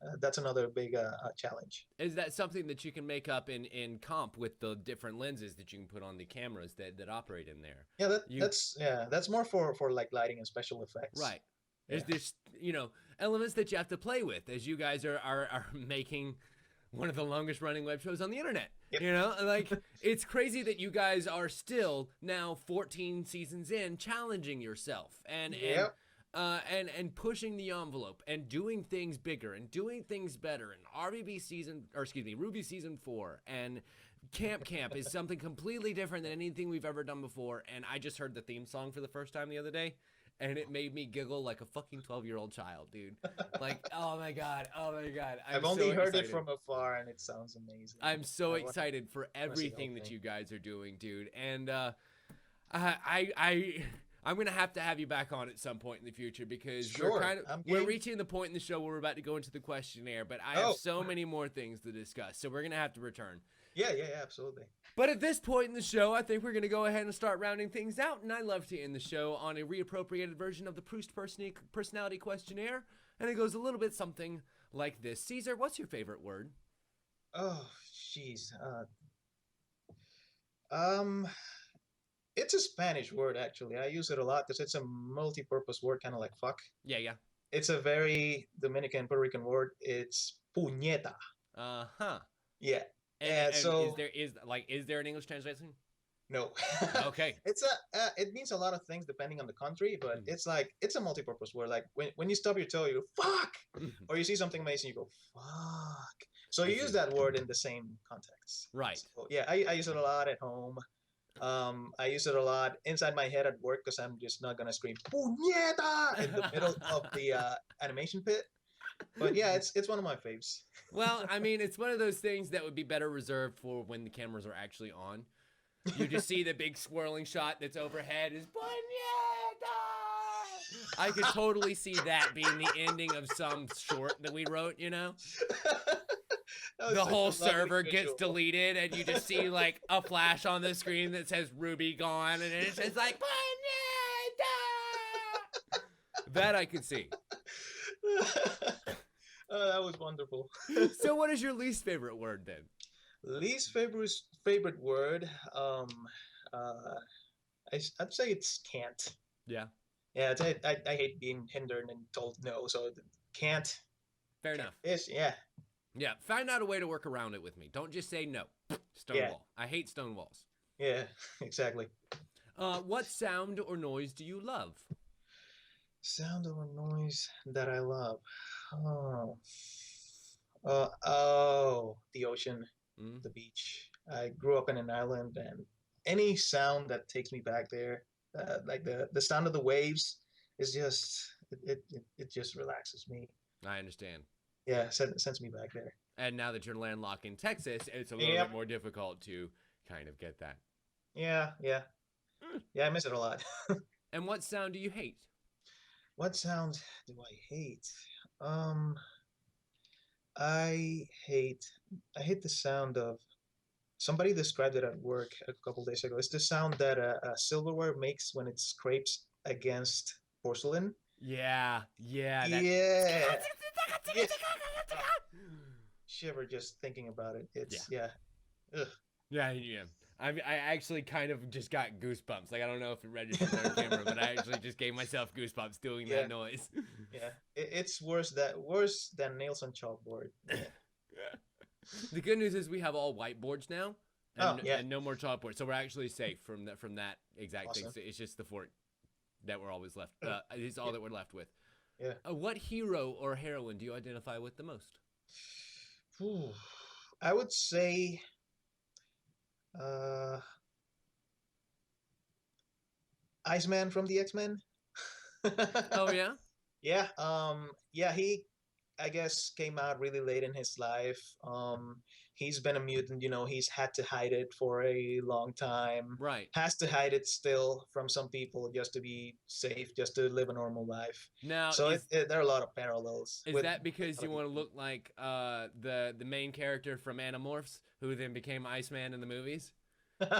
big challenge. Is that something that you can make up in comp with the different lenses that you can put on the cameras that operate in there? Yeah, that's more for like lighting and special effects. Right. Yeah. Is this, elements that you have to play with as you guys are making one of the longest running web shows on the internet. Yep. Like it's crazy that you guys are still now 14 seasons in challenging yourself and and pushing the envelope and doing things bigger and doing things better. And RWBY season 4 and Camp is something completely different than anything we've ever done before. And I just heard the theme song for the first time the other day. And it made me giggle like a fucking 12-year-old child, dude. Like, oh my god. I've only heard it from afar, and it sounds amazing. I'm so excited for everything that you guys are doing, dude. And I'm gonna have to have you back on at some point in the future because we're reaching the point in the show where we're about to go into the questionnaire. But I have so many more things to discuss, so we're gonna have to return. Yeah, absolutely. But at this point in the show, I think we're going to go ahead and start rounding things out. And I love to end the show on a reappropriated version of the Proust personality questionnaire. And it goes a little bit something like this. Cesar, what's your favorite word? Oh, jeez. It's a Spanish word, actually. I use it a lot because it's a multi-purpose word, kind of like fuck. Yeah. It's a very Dominican, Puerto Rican word. It's puñeta. Uh-huh. Yeah. And so is there an English translation? No. Okay. It means a lot of things depending on the country, but it's a multi-purpose word. Like when you stub your toe, you go fuck, or you see something amazing, you go fuck. So you use that word in the same context. Right. So, yeah, I use it a lot at home. I use it a lot inside my head at work because I'm just not gonna scream puñeta in the middle of the animation pit. But yeah, it's one of my faves. Well, I mean, it's one of those things that would be better reserved for when the cameras are actually on. You just see the big swirling shot that's overhead is puñeta. I could totally see that being the ending of some short that we wrote, The whole server gets deleted and you just see like a flash on the screen that says RWBY gone and it's just like puñeta. That I could see. Oh, that was wonderful. So what is your least favorite word then? Least favorite word, I'd say it's can't. Yeah. Yeah, I hate being hindered and told no, so can't. Fair enough. Yeah, find out a way to work around it with me. Don't just say no. Stonewall. I hate stone walls. Yeah, exactly. What sound or noise do you love? Sound or noise that I love. The ocean, the beach. I grew up in an island, and any sound that takes me back there, like the sound of the waves, is just it just relaxes me. I understand. Yeah, sends me back there. And now that you're landlocked in Texas, it's a little bit more difficult to kind of get that. Yeah, I miss it a lot. And what sound do you hate? What sound do I hate? I hate the sound of, somebody described it at work a couple days ago. It's the sound that a silverware makes when it scrapes against porcelain. Yeah. Shiver just thinking about it. It's Ugh. Yeah. I actually kind of just got goosebumps. Like, I don't know if it registered on camera, but I actually just gave myself goosebumps doing that noise. Yeah, it's worse than nails on chalkboard. Yeah. The good news is we have all whiteboards now, and no more chalkboard, so we're actually safe from that exact thing. So it's just the fort that we're always left. It's all that we're left with. Yeah. What hero or heroine do you identify with the most? Phew. I would say uh, Iceman from the X-Men. Oh yeah. Yeah, yeah, he I guess came out really late in his life. He's been a mutant, he's had to hide it for a long time. Right. Has to hide it still from some people just to be safe, just to live a normal life. Now So there are a lot of parallels is with that because a you lot want of to look like the main character from Animorphs, who then became Iceman in the movies? people.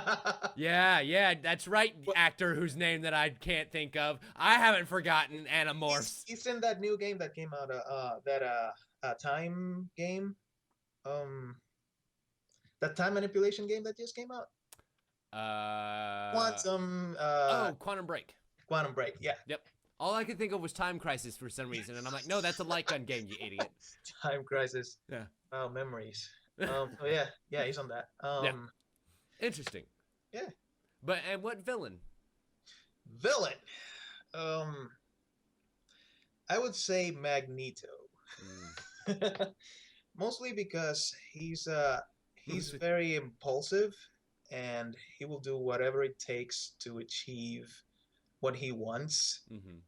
Yeah, yeah, that's right. Actor whose name that I can't think of. I haven't forgotten Animorphs. He's in that new game that came out, that time game, um, that time manipulation game that just came out. Uh Quantum, oh, Quantum Break. Quantum Break. Yeah, Yep. All I could think of was Time Crisis for some reason, and I'm like, no, that's a light gun game, you idiot. Time Crisis. Yeah. Oh, memories. Oh yeah, yeah, he's on that. Yeah. Interesting. Yeah. But and what villain? Villain. Um, I would say Magneto. Mostly because he's Mm. very impulsive, and he will do whatever it takes to achieve what he wants, Mm-hmm.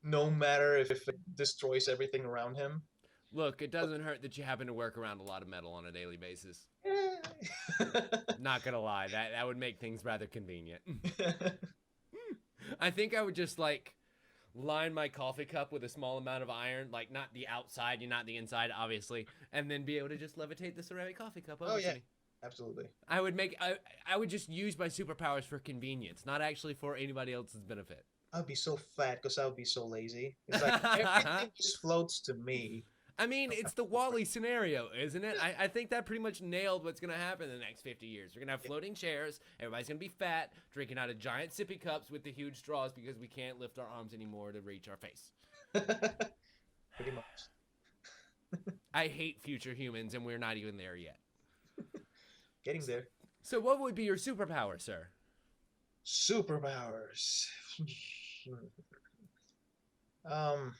no matter if it destroys everything around him. Look, it doesn't hurt that you happen to work around a lot of metal on a daily basis. Not gonna lie, that would make things rather convenient. I think I would just like line my coffee cup with a small amount of iron, like not the outside, not the inside, obviously, and then be able to just levitate the ceramic coffee cup over Oh to yeah, me. absolutely. I would just use my superpowers for convenience, not actually for anybody else's benefit. I'd be so fat because I would be so lazy. It's like everything just floats to me. I mean, it's the Wall-E scenario, isn't it? I think that pretty much nailed what's going to happen in the next 50 years. We're going to have floating chairs. Everybody's going to be fat, drinking out of giant sippy cups with the huge straws because we can't lift our arms anymore to reach our face. Pretty much. I hate future humans, and we're not even there yet. Getting there. So what would be your superpower, sir? Superpowers. um.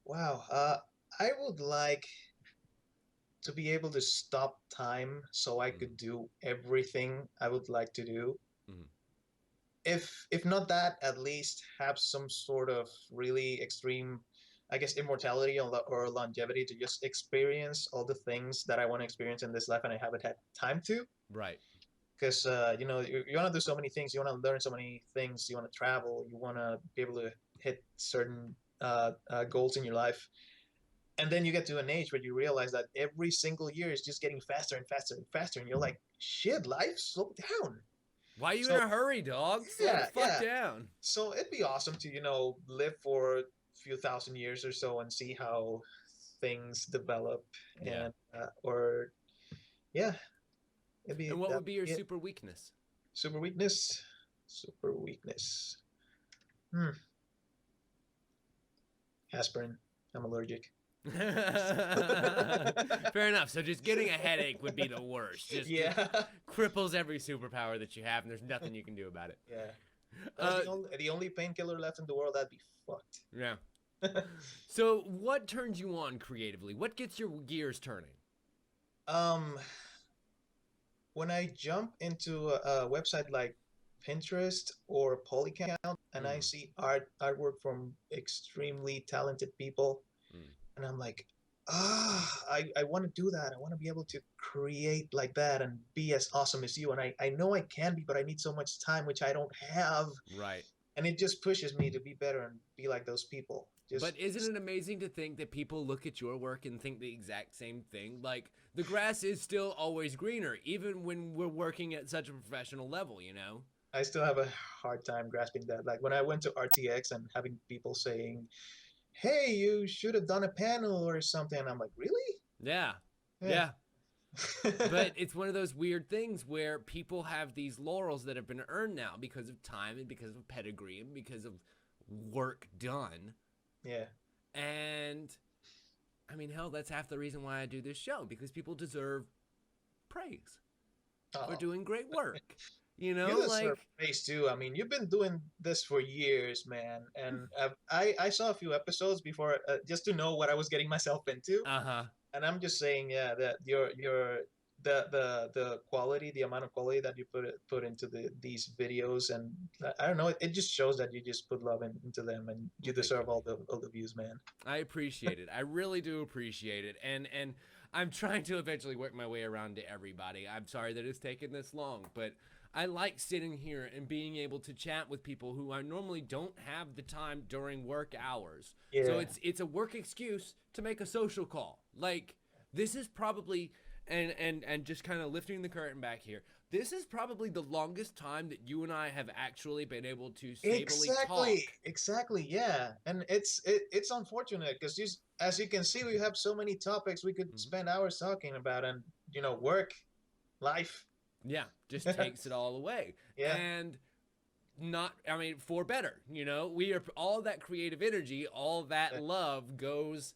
Wow. I would like to be able to stop time so I could do everything I would like to do. Mhm. If not that, at least have some sort of really extreme, I guess, immortality or longevity to just experience all the things that I want to experience in this life and I haven't had time to. Right. Because you want to do so many things, you want to learn so many things, you want to travel, you want to be able to hit certain goals in your life, and then you get to an age where you realize that every single year is just getting faster and faster and faster, and you're like, shit, life, slow down. Why are you in So a hurry, dog? Slow yeah, the fuck yeah. down. So it'd be awesome to live for a few thousand years or so and see how things develop, Yeah. and or yeah, And what that would be your it. super weakness? Super weakness. Super weakness. Hmm. Aspirin. I'm allergic. Fair enough. So just getting a headache would be the worst. Just Yeah. cripples every superpower that you have, and there's nothing you can do about it. Yeah. That was the only painkiller left in the world. That'd be fucked. Yeah. So what turns you on creatively? What gets your gears turning? um, when I jump into a website like Pinterest or Polycount and I see artwork from extremely talented people, and I'm like, I want to do that. I want to be able to create like that and be as awesome as you. And I know I can be, but I need so much time, which I don't have. Right. And it just pushes me to be better and be like those people. But isn't it amazing to think that people look at your work and think the exact same thing? Like, the grass is still always greener, even when we're working at such a professional level, you know? I still have a hard time grasping that. Like when I went to RTX and having people saying, hey, you should have done a panel or something. And I'm like, really? Yeah. Yeah. But it's one of those weird things where people have these laurels that have been earned now because of time and because of pedigree and because of work done. Yeah. And I mean, hell, that's half the reason why I do this show, because people deserve praise for doing great work. You You know, deserve like, praise too. I mean, you've been doing this for years, man. And I saw a few episodes before just to know what I was getting myself into. uh-huh. And I'm just saying, yeah, that your the quality, the amount of quality that you put into these videos, and I don't know, it just shows that you just put love into them, and you Well, thank you. deserve all the views, man. I appreciate it. I really do appreciate it. And I'm trying to eventually work my way around to everybody. I'm sorry that it's taken this long, but I like sitting here and being able to chat with people who I normally don't have the time during work hours. So Yeah, it's a work excuse to make a social call. Like, this is probably, and just kind of lifting the curtain back here, this is probably the longest time that you and I have actually been able to stably talk. exactly, yeah. And it's unfortunate because as you can see, we have so many topics we could Mhm. spend hours talking about, and work, life. Yeah, just takes it all away. Yeah, And not, I mean, for better, we are all that creative energy, all that yeah, love goes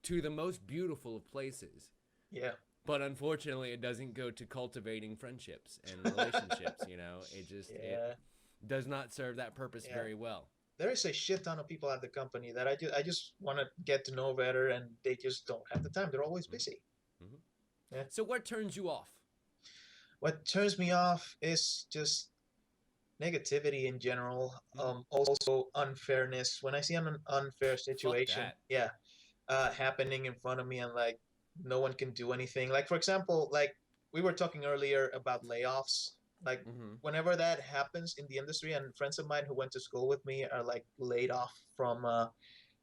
to the most beautiful of places. yeah. But unfortunately, it doesn't go to cultivating friendships and relationships. It Yeah, does not serve that purpose yeah. very well. There is a shit ton of people at the company that I just want to get to know better, and they just don't have the time. They're always busy. Mm-hmm. Yeah. So what turns you off? What turns me off is just negativity in general. Mm, Also unfairness. When I see an unfair fuck situation, that. yeah, happening in front of me, and like no one can do anything. Like for example, like we were talking earlier about layoffs. Like Mm-hmm. whenever that happens in the industry, and friends of mine who went to school with me are like laid off from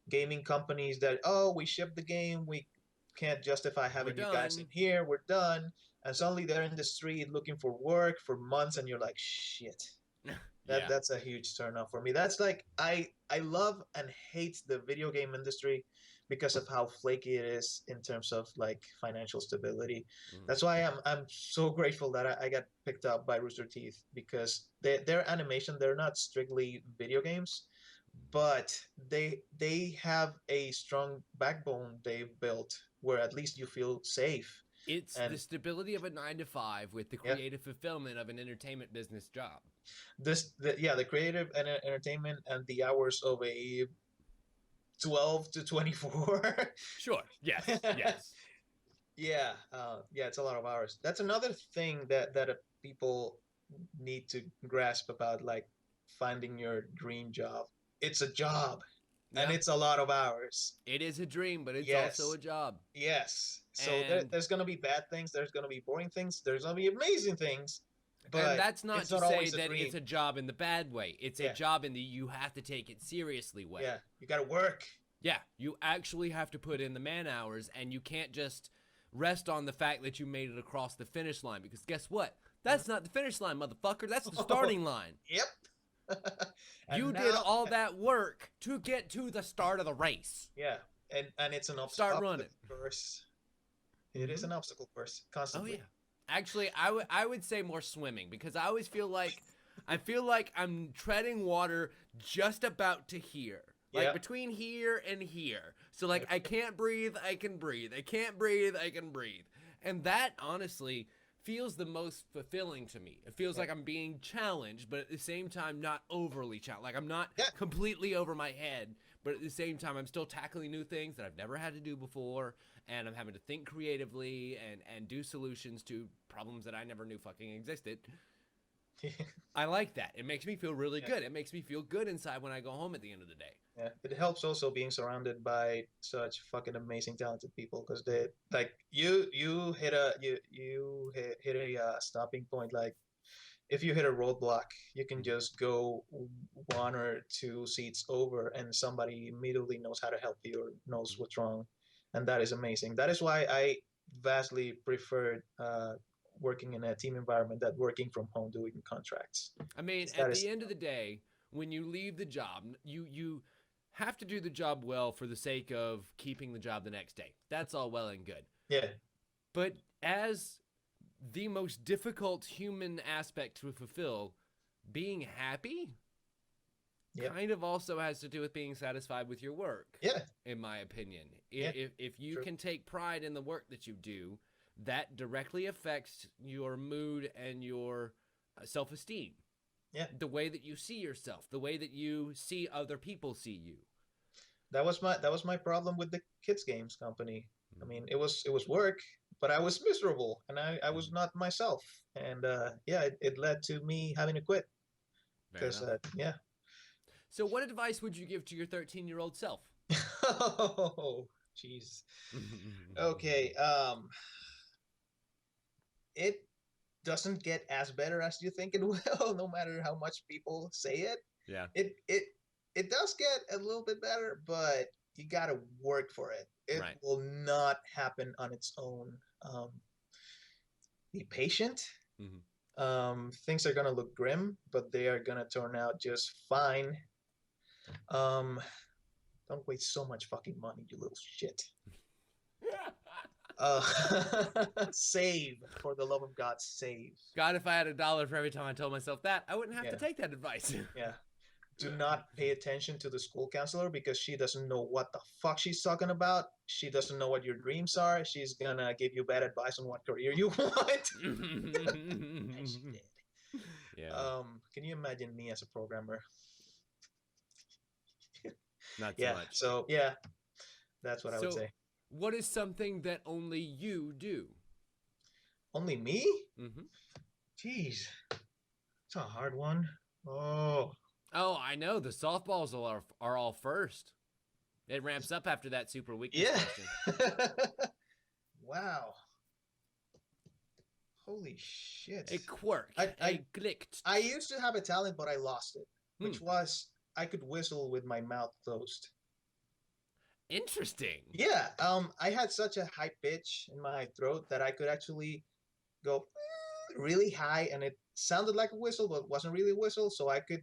gaming companies that, oh, we shipped the game, we can't justify We're having you guys in done. here, we're done. And suddenly they're in the street looking for work for months, and you're like, shit. Yeah. That's a huge turn off for me. That's like I love and hate the video game industry because of how flaky it is in terms of like financial stability. Mm-hmm. That's why I'm so grateful that I got picked up by Rooster Teeth, because their animation, they're not strictly video games, but they have a strong backbone they've built where at least you feel safe. It's the And stability of a 9 to 5 with the yeah, creative fulfillment of an entertainment business job. the creative and entertainment and the hours of a 12 to 24. Sure. Yes. Yes. Yeah, yeah, it's a lot of hours. That's another thing that people need to grasp about, like finding your dream job. It's a job, and Yeah. it's a lot of hours. It is a dream, but it's also Yes, a job. yes. So And there's gonna be bad things. There's gonna be boring things. There's gonna be amazing things, and but that's not it's to not say always a that it's dream. a job in the bad way. It's a Yeah, job in the you have to take it seriously way. yeah. You gotta work. Yeah, you actually have to put in the man hours, and you can't just rest on the fact that you made it across the finish line, because guess what? That's not the finish line, motherfucker. That's the starting line. Yep. You And did now, all that work to get to the start of the race. yeah, and it's an Start obstacle running. course. It is Mm-hmm. an obstacle course Oh constantly. yeah. Actually, I would say more swimming, because I always feel like I'm treading water just about to here. Like Yeah. between here and here. So like I can't breathe, I can breathe. I can't breathe, I can breathe. And that honestly feels the most fulfilling to me. It feels Yeah. like I'm being challenged, but at the same time not overly challenged. Like I'm not Yeah. completely over my head, but at the same time I'm still tackling new things that I've never had to do before, and I'm having to think creatively and do solutions to problems that I never knew fucking existed. I like that. It makes me feel really Yeah. good. It makes me feel good inside when I go home at the end of the day. Yeah. It helps also being surrounded by such fucking amazing talented people, because they like you hit a hit a stopping point. Like if you hit a roadblock, you can just go one or two seats over, and somebody immediately knows how to help you or knows what's wrong, and that is amazing. That is why I vastly preferred working in a team environment that working from home doing contracts. I mean, 'Cause that at is the end of the day, when you leave the job, you have to do the job well for the sake of keeping the job the next day. That's all well and good. yeah, But as the most difficult human aspect to fulfill, being happy yeah, kind of also has to do with being satisfied with your work, yeah, in my opinion. yeah. If you True. can take pride in the work that you do, that directly affects your mood and your self-esteem. Yeah. The way that you see yourself, the way that you see other people see you. That was my problem with the kids games company. I mean, it was work, but I was miserable and I was not myself. And yeah, it led to me having to quit. Because yeah. So what advice would you give to your 13-year-old self? Oh, jeez. Okay. It doesn't get as better as you think it will, no matter how much people say it. Yeah. It does get a little bit better, but you gotta work for it. It Right. will not happen on its own. Be patient. Things are gonna look grim, but they are gonna turn out just fine. Don't waste so much fucking money, you little shit. Save, for the love of God, save. God, if I had $1 for every time I told myself that, I wouldn't have to take that advice. Yeah. Do not pay attention to the school counselor because she doesn't know what the fuck she's talking about. She doesn't know what your dreams are. She's gonna give you bad advice on what career you want. And she did. Yeah. Can you imagine me as a programmer? Not so much. So yeah, that's what I would say. What is something that only you do? Only me? Jeez, it's a hard one. Oh, I know. The softballs are all first. It ramps up after that super weakness question. Wow. Holy shit. A quirk. A glick. I used to have a talent, but I lost it, which was I could whistle with my mouth closed. Interesting. Yeah. I had such a high pitch in my throat that I could actually go really high, and it sounded like a whistle, but wasn't really a whistle. So I could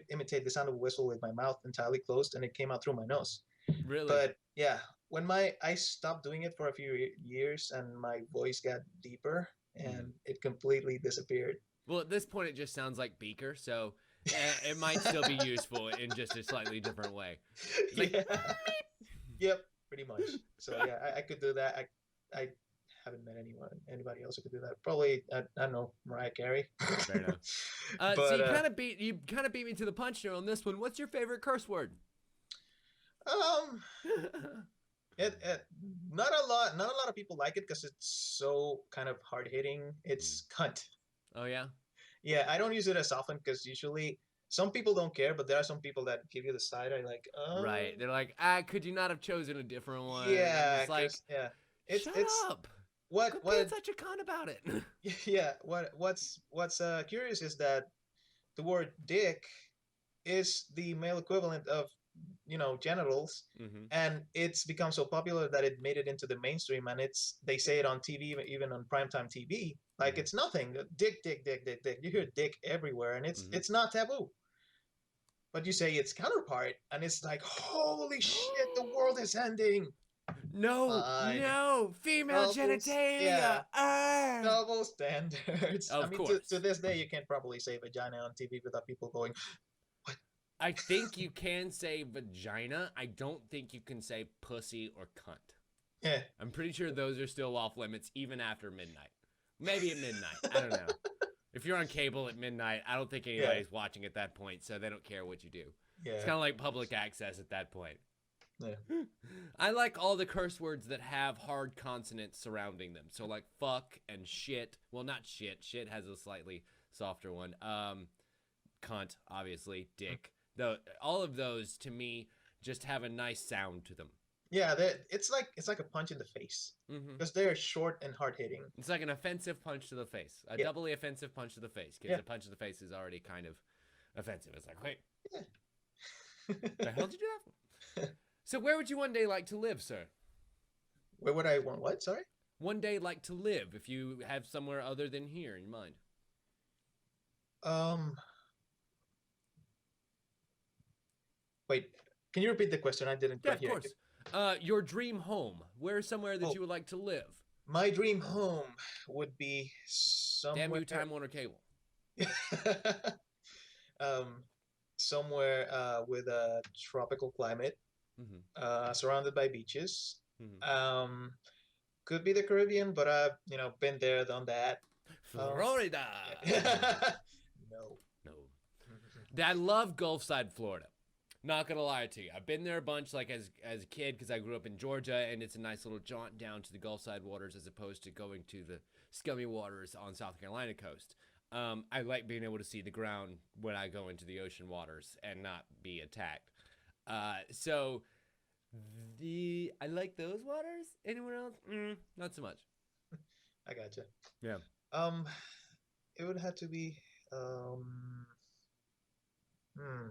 imitate the sound of a whistle with my mouth entirely closed, and it came out through my nose. Really? But yeah, when I stopped doing it for a few years, and my voice got deeper, and it completely disappeared. Well, at this point, it just sounds like Beaker, so it might still be useful in just a slightly different way. It's like, yep, pretty much. So yeah, I could do that. I haven't met anybody else who could do that. Probably I don't know, Mariah Carey. Fair enough. But, so you kind of beat me to the punch here on this one. What's your favorite curse word? Not a lot of people like it because it's so kind of hard hitting. It's cunt. Oh yeah. Yeah, I don't use it as often because usually some people don't care, but there are some people that give you the side eye like, right. They're like, could you not have chosen a different one? Yeah, it's like, yeah. Shut up. What being such a con about it? Yeah. What's curious is that the word dick is the male equivalent of genitals, and it's become so popular that it made it into the mainstream, and they say it on TV, even on primetime TV, like it's nothing. Dick, dick, dick, dick, dick. You hear dick everywhere, and it's not taboo. But you say its counterpart, and it's like, holy shit, the world is ending. No, female genitalia. Yeah. Double standards. Of course. To this day, you can't probably say vagina on TV without people going, what? I think you can say vagina. I don't think you can say pussy or cunt. Yeah. I'm pretty sure those are still off limits even after midnight. Maybe at midnight. I don't know. If you're on cable at midnight, I don't think anybody's watching at that point, so they don't care what you do. Yeah. It's kind of like public access at that point. Yeah. I like all the curse words that have hard consonants surrounding them. So like fuck and shit. Well, not shit. Shit has a slightly softer one. Cunt, obviously. Dick. All of those to me just have a nice sound to them. Yeah, it's like a punch in the face because they're short and hard hitting. It's like an offensive punch to the face, a doubly offensive punch to the face. Because a punch to the face is already kind of offensive. It's like, wait, the hell did you do that? So where would you one day like to live, sir? Where would I want what? Sorry? One day like to live if you have somewhere other than here in mind. Wait, can you repeat the question? I didn't quite hear. Of course. Your dream home. Where's somewhere that you would like to live? My dream home would be somewhere. Damn you, Time Warner Cable. Somewhere with a tropical climate, surrounded by beaches. Could be the Caribbean, but I've been there, done that. Florida. No. No. I love Gulfside, Florida. Not gonna lie to you, I've been there a bunch, like as a kid, because I grew up in Georgia, and it's a nice little jaunt down to the Gulfside waters as opposed to going to the scummy waters on South Carolina coast. I like being able to see the ground when I go into the ocean waters and not be attacked. So I like those waters. Anyone else? Not so much. I gotcha. Yeah. It would have to be hmm,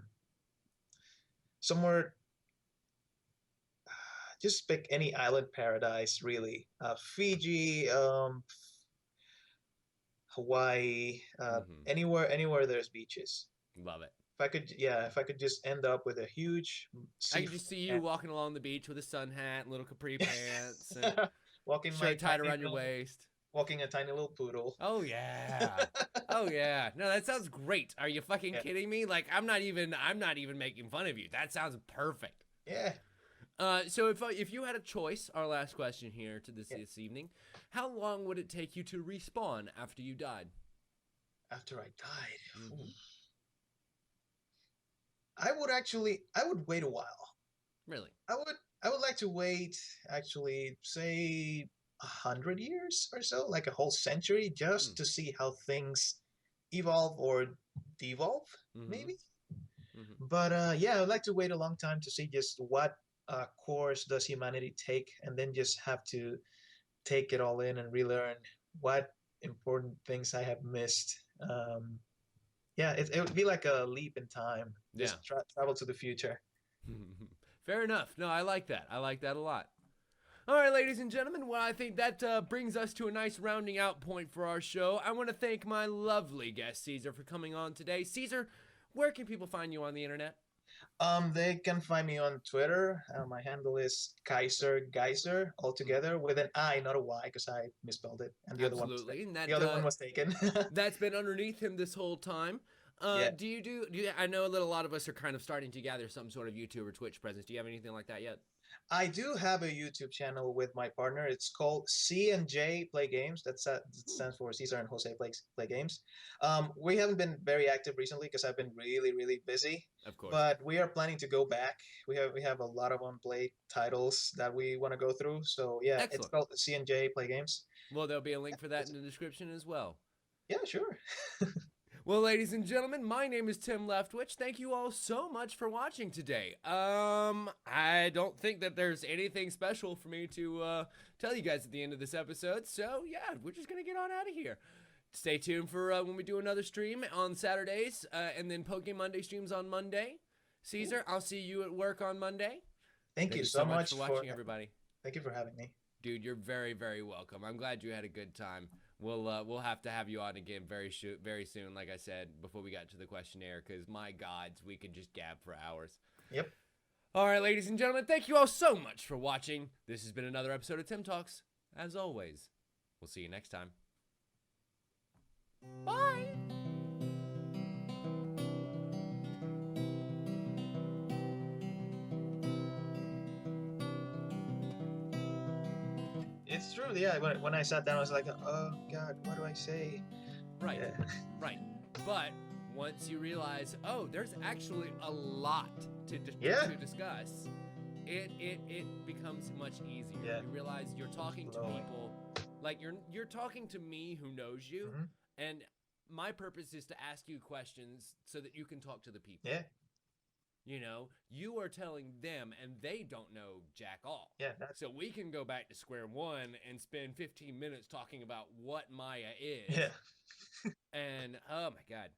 somewhere. Just pick any island paradise, really. Fiji, Hawaii, anywhere there's beaches. Love it. If I could just end up with a huge I sea can just see you walking along the beach with a sun hat and little capri pants and walking shirt tied around your waist. Walking a tiny little poodle. Oh yeah. Oh yeah. No, that sounds great. Are you fucking kidding me? Like I'm not even making fun of you. That sounds perfect. Yeah. So if you had a choice, our last question here to this evening, how long would it take you to respawn after you died? After I died, I would wait a while. Really? I would like to wait, actually, say 100 years or so, like a whole century, just to see how things evolve or devolve, maybe. But I'd like to wait a long time to see just what course does humanity take, and then just have to take it all in and relearn what important things I have missed. It would be like a leap in time. Just travel to the future. Fair enough. No, I like that. I like that a lot. All right, ladies and gentlemen, well, I think that brings us to a nice rounding out point for our show. I want to thank my lovely guest, Cesar, for coming on today. Cesar, where can people find you on the internet? They can find me on Twitter. My handle is Geyser, all together with an I, not a Y, because I misspelled it. And the other one was taken. That's been underneath him this whole time. Do you I know that a lot of us are kind of starting to gather some sort of YouTube or Twitch presence. Do you have anything like that yet? I do have a YouTube channel with my partner. It's called C&J Play Games. That stands for Cesar and Jose Play Games. We haven't been very active recently because I've been really, really busy. Of course. But we are planning to go back. We have a lot of unplayed titles that we want to go through. So yeah, excellent. It's called C&J Play Games. Well, there'll be a link for that in the description as well. Yeah, sure. Well, ladies and gentlemen, my name is Tim Leftwich. Thank you all so much for watching today. I don't think that there's anything special for me to tell you guys at the end of this episode. So, yeah, we're just going to get on out of here. Stay tuned for when we do another stream on Saturdays and then Poke Monday streams on Monday. Cesar, I'll see you at work on Monday. Thank you so much for watching, everybody. Thank you for having me. Dude, you're very, very welcome. I'm glad you had a good time. We'll have to have you on again very soon, like I said, before we got to the questionnaire, because my gods, we could just gab for hours. Yep. All right, ladies and gentlemen, thank you all so much for watching. This has been another episode of Tim Talks. As always, we'll see you next time. Bye! It's true, yeah. When I sat down, I was like, oh, God, what do I say? Right, right. But once you realize, oh, there's actually a lot to discuss, it becomes much easier. Yeah. You realize you're talking to people, like you're talking to me who knows you, and my purpose is to ask you questions so that you can talk to the people. Yeah. You know, you are telling them, and they don't know jack all. Yeah. So we can go back to square one and spend 15 minutes talking about what Maya is. Yeah. And, oh, my God.